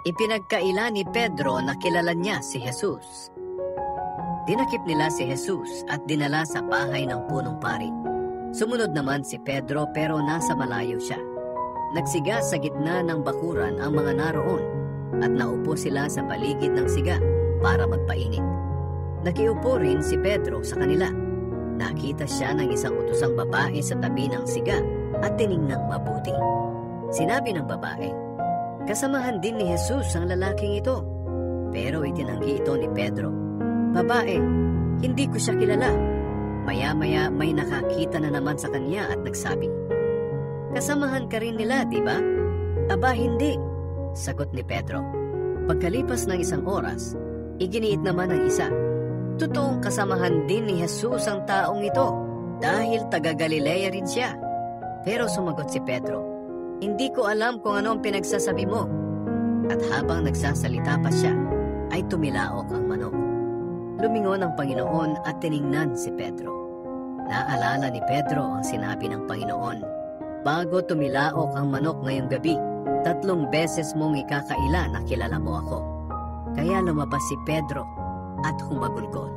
Ipinagkaila ni Pedro na kilala niya si Jesus. Dinakip nila si Jesus at dinala sa bahay ng punong pari. Sumunod naman si Pedro pero nasa malayo siya. Nagsiga sa gitna ng bakuran ang mga naroon at naupo sila sa paligid ng siga para magpainit. Nakiupo rin si Pedro sa kanila. Nakita siya ng isang utosang babae sa tabi ng siga at tiningnang mabuti. Sinabi ng babae, "Kasamahan din ni Jesus ang lalaking ito." Pero itinanggi ito ni Pedro. "Babae, hindi ko siya kilala." Maya-maya may nakakita na naman sa kanya at nagsabi, "Kasamahan ka rin nila, di ba?" "Aba, hindi," sagot ni Pedro. Pagkalipas ng isang oras, iginiit naman ng isa, "Totoong kasamahan din ni Jesus ang taong ito dahil taga Galilea rin siya." Pero sumagot si Pedro, "Hindi ko alam kung ano ang pinagsasabi mo." At habang nagsasalita pa siya, ay tumilaok ang manok. Lumingon ang Panginoon at tiningnan si Pedro. Naalala ni Pedro ang sinabi ng Panginoon, "Bago tumilaok ang manok ngayong gabi, 3 beses mong ikakaila na kilala mo ako." Kaya lumabas si Pedro at humagulgol.